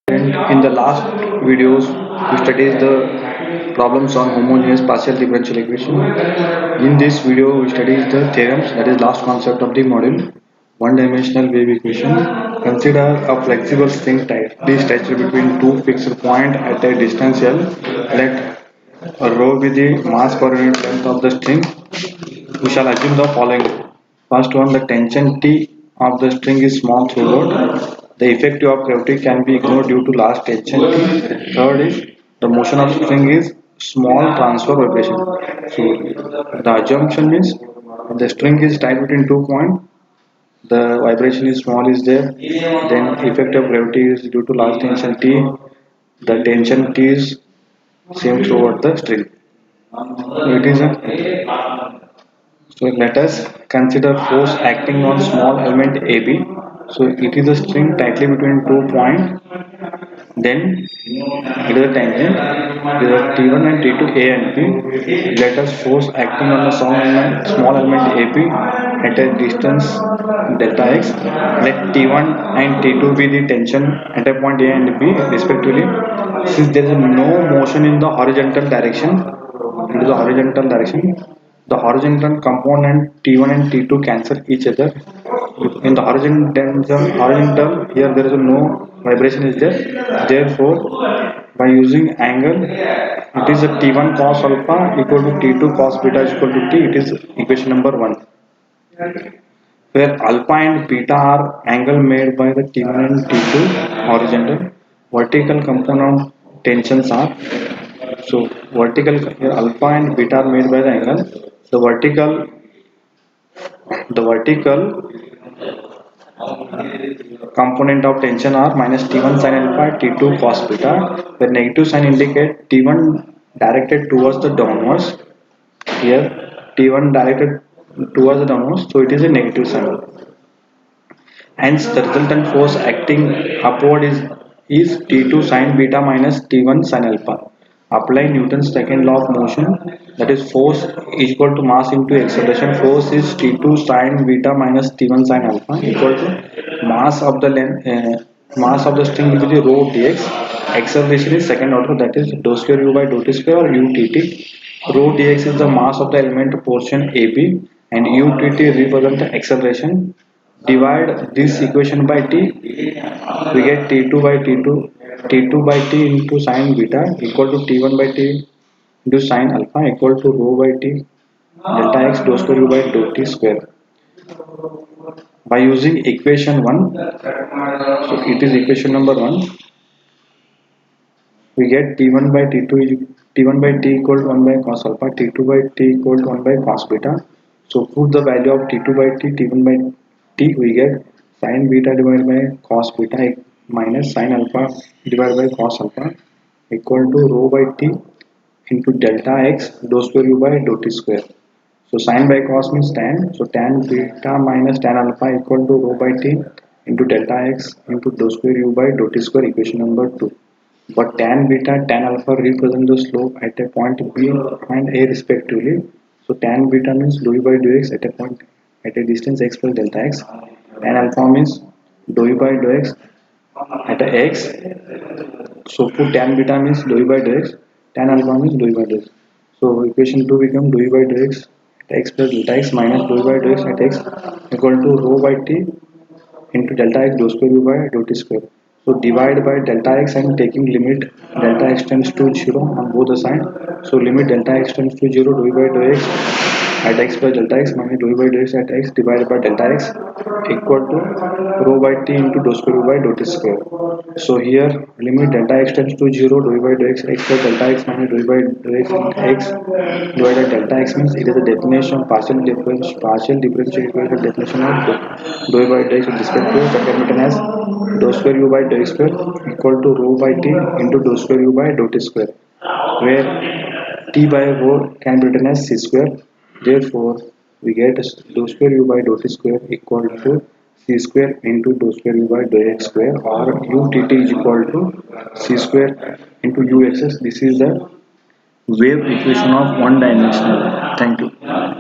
And in the last videos, we studied the problems on homogeneous partial differential equation. In this video, we studied the theorems, that is last concept of the module. One-dimensional wave equation. Consider a flexible string tightly stretched between two fixed points at a distance L. Let rho be the mass per unit length of the string. We shall assume the following. First one, the tension T of the string is small through load. The effective of gravity can be ignored due to large tension T. Third is the motion of string is small transfer vibration. So the assumption means the string is tied between 2 points, the vibration is small is there, then effect of gravity is due to large tension T. The tension T is same throughout the string. It is a So let us consider force acting on small element AB. So it is a string tightly between 2 points. Then it is a tangent. There are T1 and T2 A and B. Let us force acting on the small element AB at a distance delta x. Let T1 and T2 be the tension at a point A and B respectively. Since there is no motion in the horizontal direction, it is the horizontal direction. The horizontal component T1 and T2 cancel each other. In the horizontal here there is no vibration is there. Therefore, by using angle, it is a T1 cos alpha equal to T2 cos beta is equal to T. It is equation number 1. Where alpha and beta are angle made by the T1 and T2 horizontal. Vertical component tensions are so vertical here alpha and beta are made by the angle. The vertical component of tension are minus T1 sin alpha, T2 cos beta. The negative sign indicate T1 directed towards the downwards. Here T1 directed towards the downwards, so it is a negative sign. Hence, the resultant force acting upward is T2 sin beta minus T1 sin alpha. Apply Newton's second law of motion, that is force is equal to mass into acceleration. Force is T2 sin beta minus T1 sin alpha equal to mass of the mass of the string will be the rho dx. Acceleration is second order, that is dou square u by dou t square or utt. Rho dx is the mass of the element portion AB and utt represent the acceleration. Divide this equation by t, we get t2 by t into sine beta equal to t1 by t into sine alpha equal to rho by t delta x dou square u by dou t square. By using equation 1, so it is equation number 1, we get t1 by t equal to 1 by cos alpha, t2 by t equal to 1 by cos beta. So put the value of t2 by t1 by t, we get sin beta divided by cos beta minus sin alpha divided by cos alpha equal to rho by t into delta x dou square u by dou t square. So sin by cos means tan. So tan beta minus tan alpha equal to rho by t into delta x into dou square u by dou t square, equation number 2. But tan beta, tan alpha represent the slope at a point B and A respectively. So tan beta means dou by dou x at a point at a distance x plus delta x. Tan alpha means dou by dou x at a x. So put tan beta means dou by dou x, tan alpha means dou by dou x. So equation 2 become dou by dou x at x plus delta x minus dou by dou x at x equal to rho by t into delta x dou square u by dou t square. So divide by delta x and taking limit delta x tends to 0 on both the sides. So limit delta x tends to 0 dou by dou x at x plus delta x minus dou by dou x at x divided by delta x equal to rho by t into dou square u by dou t square. So here limit delta x tends to 0 dou by dou x x plus delta x minus dou by dou x x divided by delta x means it is a definition partial differential equation definition of dou by dou x with respect to second written as dou square u by dou x square equal to rho by t into dou square u by dou t square, where t by rho can be written as c square. Therefore, we get dou square u by dou t square equal to c square into dou square u by dou x square, or utt is equal to c square into uxs. This is the wave equation of one dimensional. Thank you.